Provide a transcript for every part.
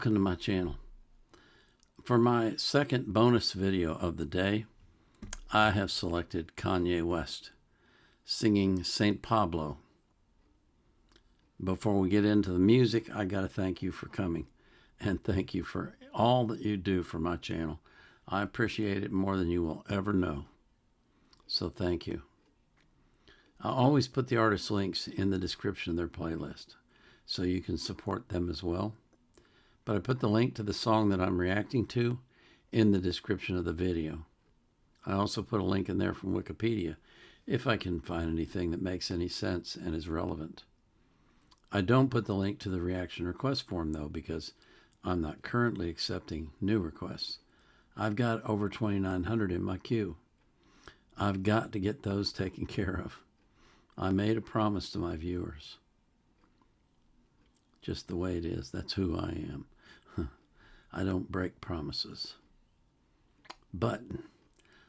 welcome to my channel. For my second bonus video of the day, I have selected Kanye West singing St. Pablo. Before we get into the music, I got to thank you for coming, and thank you for all that you do for my channel. I appreciate it more than you will ever know. So thank you. I always put the artist links in the description of their playlist so you can support them as well. But I put the link to the song that I'm reacting to in the description of the video. I also put a link in there from Wikipedia if I can find anything that makes any sense and is relevant. I don't put the link to the reaction request form though, because I'm not currently accepting new requests. I've got over 2,900 in my queue. I've got to get those taken care of. I made a promise to my viewers. Just the way it is. That's who I am. I don't break promises. But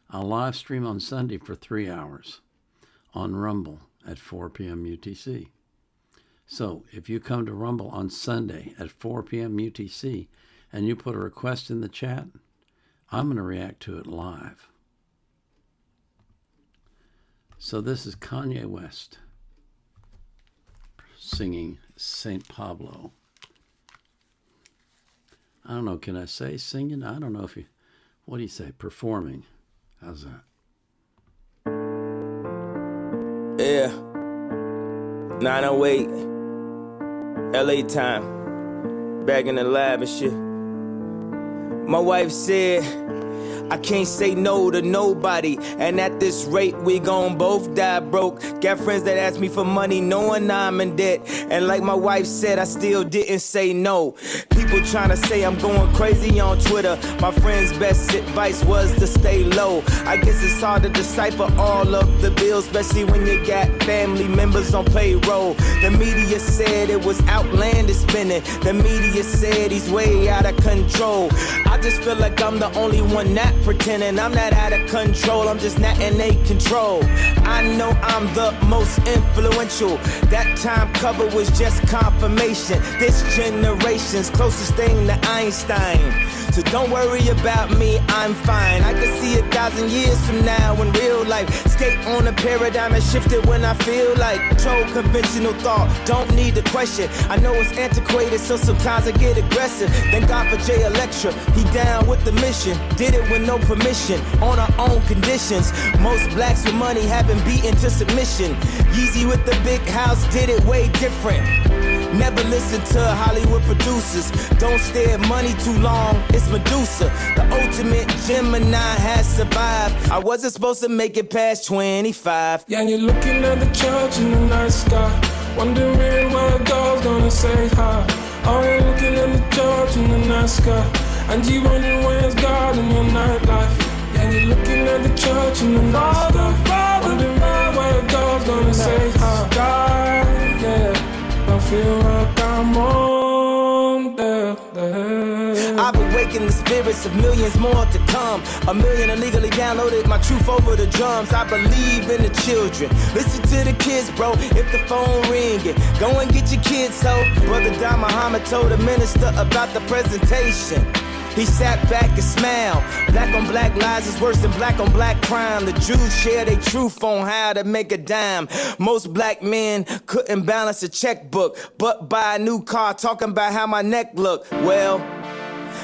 I'll live stream on Sunday for 3 hours on Rumble at 4 p.m. UTC. So if you come to Rumble on Sunday at 4 p.m. UTC and you put a request in the chat, I'm going to react to it live. So this is Kanye West singing St. Pablo. I don't know, can I say singing? I don't know if you, what do you say, performing? How's that? Yeah. 908. LA time. Back in the lab and shit. My wife said, I can't say no to nobody, and at this rate we gon' both die broke. Got friends that ask me for money knowing I'm in debt, and like my wife said, I still didn't say no. People tryna say I'm going crazy on Twitter. My friend's best advice was to stay low. I guess it's hard to decipher all of the bills, especially when you got family members on payroll. The media said it was outlandish spending. The media said he's way out of control. I just feel like I'm the only one not pretending. I'm not out of control, I'm just not in a control. I know I'm the most influential. That time cover was just confirmation. This generation's closest thing to Einstein. So don't worry about me, I'm fine. I can see 1,000 years from now in real life. Skate on a paradigm and shift it when I feel like. Control conventional thought, don't need to question. I know it's antiquated, so sometimes I get aggressive. Thank God for Jay Electra, he down with the mission. Did it with no permission, on our own conditions. Most blacks with money have been beaten to submission. Yeezy with the big house did it way different. Never listen to Hollywood producers. Don't stare at money too long, it's Medusa. The ultimate Gemini has survived. I wasn't supposed to make it past 25. Yeah, you're looking at the church in the night sky, wondering what God's gonna say hi. Oh, you're looking at the church in the night sky, and you wondering where's God in your nightlife. Yeah, you're looking at the church in the night sky, wondering where God's gonna say hi. God, yeah. I feel like I'm on there. I've awakened the spirits of millions more to come. 1 million illegally downloaded my truth over the drums. I believe in the children. Listen to the kids, bro. If the phone ringing, go and get your kids. So Brother Don Muhammad told the minister about the presentation. He sat back and smiled. Black on black lies is worse than black on black crime. The Jews share their truth on how to make a dime. Most black men couldn't balance a checkbook, but buy a new car talking about how my neck look. Well,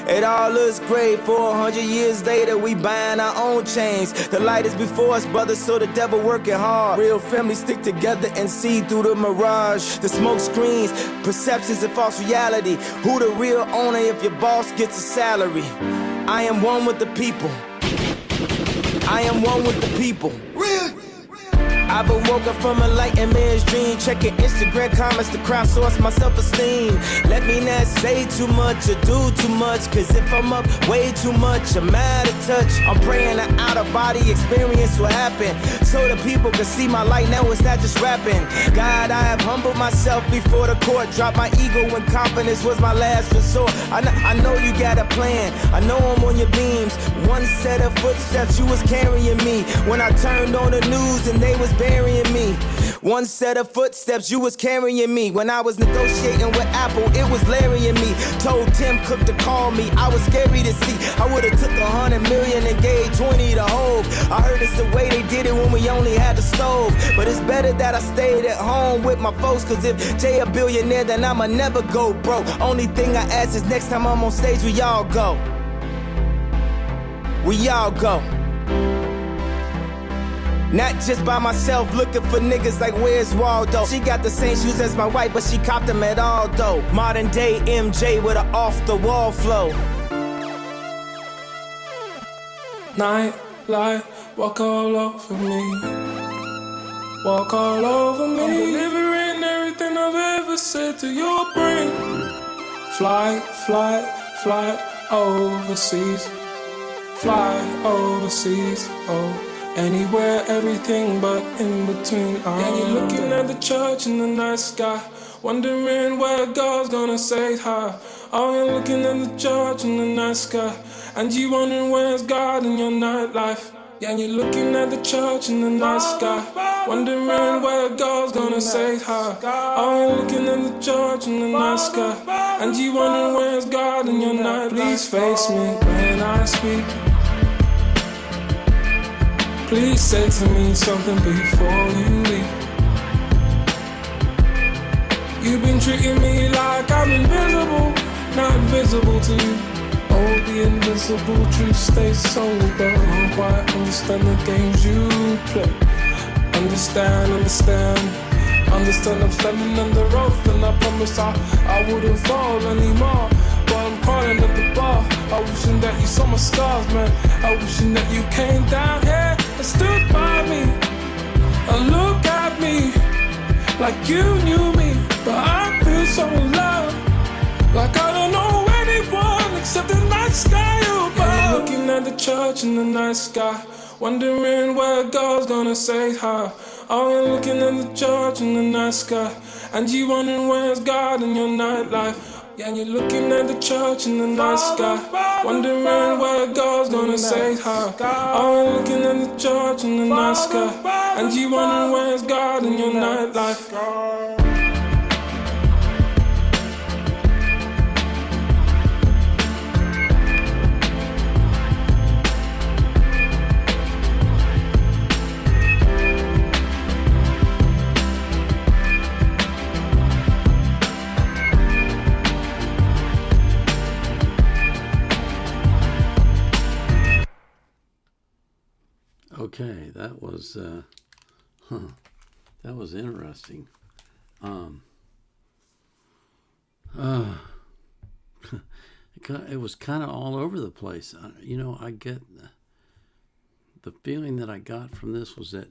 it all looks great. 400 years later, we buying our own chains. The light is before us, brothers, so the devil working hard. Real families stick together and see through the mirage. The smoke screens, perceptions and false reality. Who the real owner if your boss gets a salary? I am one with the people. I am one with the people. I've been woken from a light and man's dream. Checking Instagram comments to crowdsource my self-esteem. Let me not say too much or do too much, cause if I'm up way too much, I'm out of touch. I'm praying an out-of-body experience will happen, so the people can see my light. Now it's not just rapping. God, I have humbled myself before the court. Dropped my ego when confidence was my last resort. I know you got a plan, I know I'm on your beams. One set of footsteps, you was carrying me. When I turned on the news and they was burying me. One set of footsteps, you was carrying me. When I was negotiating with Apple, it was Larry and me. Told Tim Cook to call me, I was scary to see. I would've took 100 million and gave 20 to Hove. I heard it's the way they did it when we only had the stove. But it's better that I stayed at home with my folks, cause if Jay a billionaire, then I'ma never go broke. Only thing I ask is next time I'm on stage, we all go. We all go. Not just by myself, looking for niggas like where's Waldo. She got the same shoes as my wife, but she copped them at Aldo. Modern day MJ with an off the wall flow. Night light, walk all over me. Walk all over me. I'm delivering everything I've ever said to your brain. Fly, fly, fly overseas. Fly overseas, oh. Anywhere, everything but in between. And you're looking at the church in the night sky, wondering where God's gonna say hi. Oh, you're looking at the church in the night sky, and you wondering where's God in your nightlife. Yeah, and you're looking at the church in the night sky, wondering where God's gonna say hi. Oh, you're looking at the church in the night sky, and you wondering where's God in your nightlife. Please face me when I speak. Please say to me something before you leave. You've been treating me like I'm invisible, not visible to you. Oh, the invisible truth stays sober. Don't quite understand the games you play. Understand, understand I'm standing under oath, and I promise I wouldn't fall anymore. But I'm crawling at the bar. I wishing that you saw my scars, man. I wishing that you came down here and stood by me and look at me like you knew me. But I feel so alone, like I don't know anyone except the night sky above. Yeah, you're looking at the church in the night sky, wondering where God's gonna say hi. Oh, you're looking at the church in the night sky, and you wondering where's God in your nightlife. Yeah, and you're looking at the church in the night sky, wondering where God's gonna say hi. Oh, you're looking at the church in the night sky, and you wondering where's God in your nightlife. Okay, that was interesting. It was kind of all over the place. I get the feeling that I got from this was that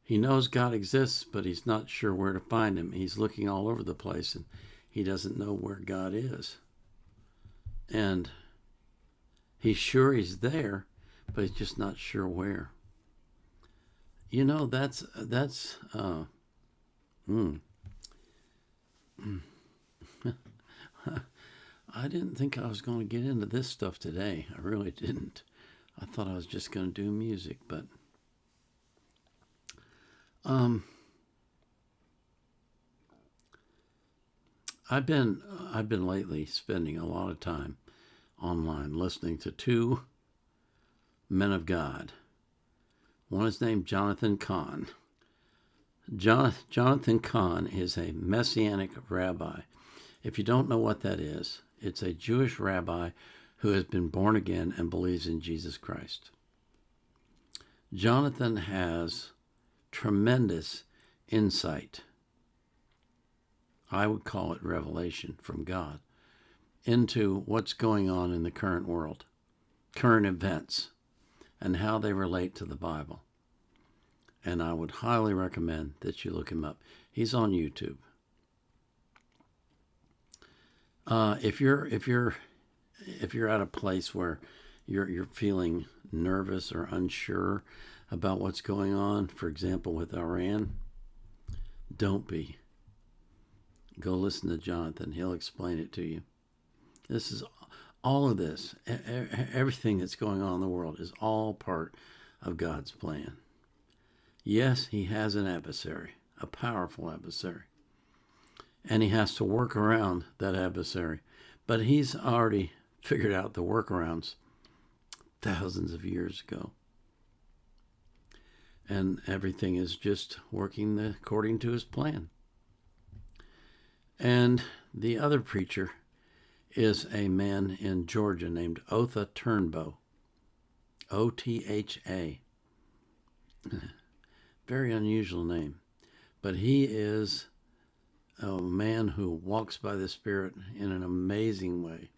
he knows God exists, but he's not sure where to find him. He's looking all over the place, and he doesn't know where God is. And he's sure he's there, but he's just not sure where. That's I didn't think I was going to get into this stuff today. I really didn't. I thought I was just going to do music, but I've been lately spending a lot of time online listening to two men of God. One is named Jonathan Cahn. Jonathan Cahn is a Messianic rabbi. If you don't know what that is, it's a Jewish rabbi who has been born again and believes in Jesus Christ. Jonathan has tremendous insight. I would call it revelation from God into what's going on in the current world, current events, and how they relate to the Bible. And I would highly recommend that you look him up. He's on YouTube. If you're at a place where you're feeling nervous or unsure about what's going on, for example with Iran, don't be. Go listen to Jonathan. He'll explain it to you. This is all of this, everything that's going on in the world is all part of God's plan. Yes, he has an adversary, a powerful adversary. And he has to work around that adversary. But he's already figured out the workarounds thousands of years ago. And everything is just working according to his plan. And the other preacher is a man in Georgia named Otha Turnbow. O-T-H-A. Very unusual name. But he is a man who walks by the Spirit in an amazing way.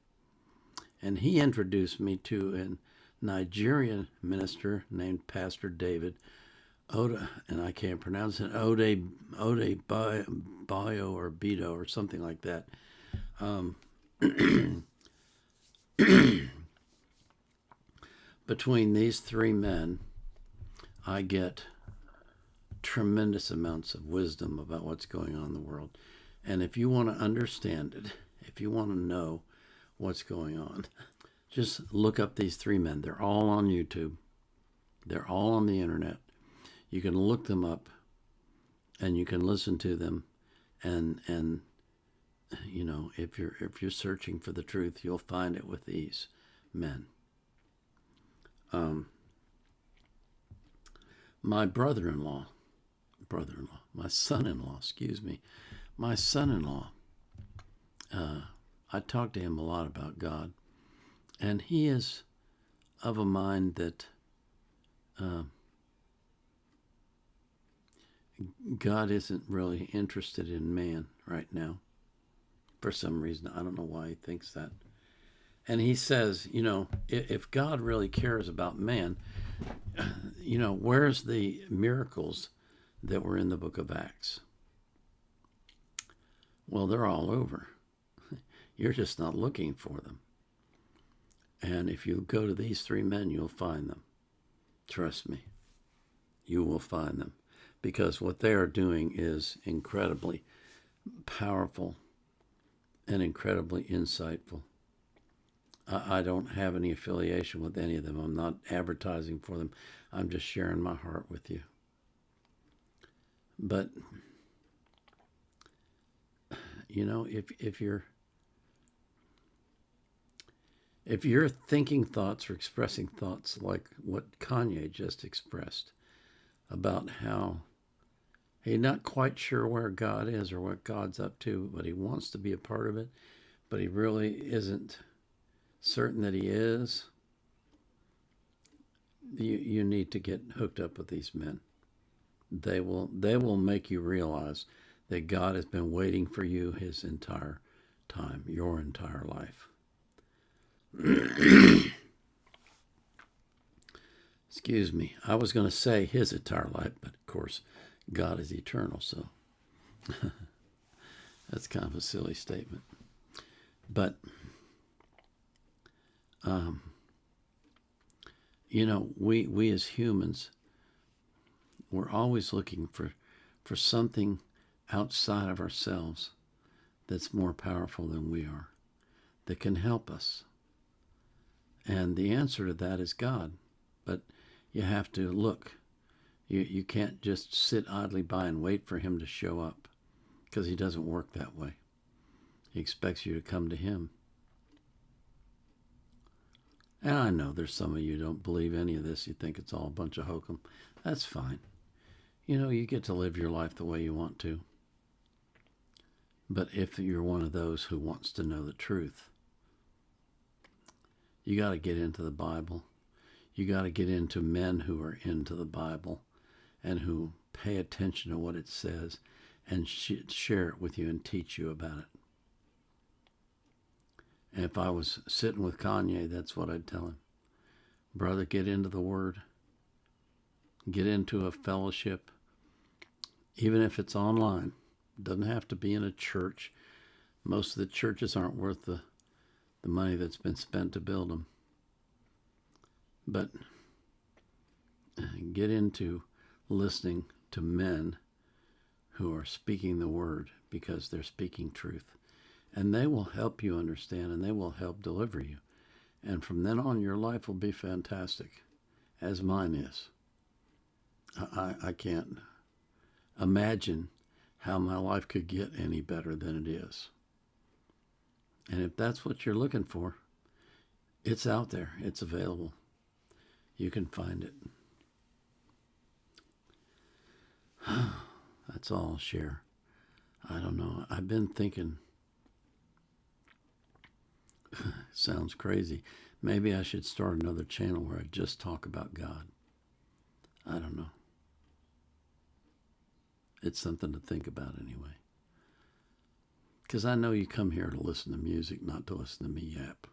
And he introduced me to a Nigerian minister named Pastor David Oda, and I can't pronounce it, Ode Bio or Beto or something like that. Between these three men, I get tremendous amounts of wisdom about what's going on in the world. And if you want to understand it, if you want to know what's going on, just look up these three men. They're all on YouTube. They're all on the internet. You can look them up and you can listen to them, and you know, if you're searching for the truth, you'll find it with these men. My my son-in-law, I talked to him a lot about God, and he is of a mind that God isn't really interested in man right now. For some reason, I don't know why he thinks that. And he says, you know, if God really cares about man, you know, where's the miracles that were in the book of Acts? Well, they're all over. You're just not looking for them. And if you go to these three men, you'll find them. Trust me, you will find them. Because what they are doing is incredibly powerful and incredibly insightful. I don't have any affiliation with any of them. I'm not advertising for them. I'm just sharing my heart with you. But, you know, if you're thinking thoughts or expressing thoughts like what Kanye just expressed about how he's not quite sure where God is or what God's up to, but he wants to be a part of it, but he really isn't certain that he is, you need to get hooked up with these men. They will make you realize that God has been waiting for you his entire time, your entire life. Excuse me. I was going to say his entire life, but of course, God is eternal, so that's kind of a silly statement. But, you know, we as humans, we're always looking for something outside of ourselves that's more powerful than we are, that can help us. And the answer to that is God. But you have to look. You can't just sit idly by and wait for him to show up, because he doesn't work that way. He expects you to come to him. And I know there's some of you who don't believe any of this. You think it's all a bunch of hokum. That's fine. You know, you get to live your life the way you want to. But if you're one of those who wants to know the truth, you got to get into the Bible. You got to get into men who are into the Bible and who pay attention to what it says and share it with you and teach you about it. And if I was sitting with Kanye, that's what I'd tell him. Brother, get into the Word. Get into a fellowship, even if it's online. It doesn't have to be in a church. Most of the churches aren't worth the money that's been spent to build them. But get into listening to men who are speaking the Word, because they're speaking truth. And they will help you understand, and they will help deliver you. And from then on, your life will be fantastic, as mine is. I can't imagine how my life could get any better than it is. And if that's what you're looking for, it's out there. It's available. You can find it. That's all I'll share. I don't know. I've been thinking, sounds crazy. Maybe I should start another channel where I just talk about God. I don't know. It's something to think about anyway. Because I know you come here to listen to music, not to listen to me yap.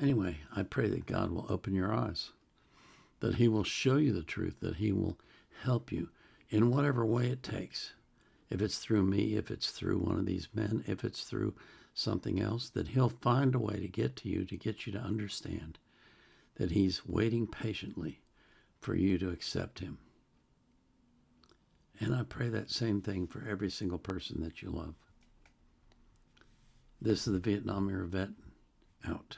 Anyway, I pray that God will open your eyes, that he will show you the truth, that he will help you in whatever way it takes. If it's through me, if it's through one of these men, if it's through something else, that he'll find a way to get you to understand that he's waiting patiently for you to accept him. And I pray that same thing for every single person that you love. This is the Vietnam Era Vet, out.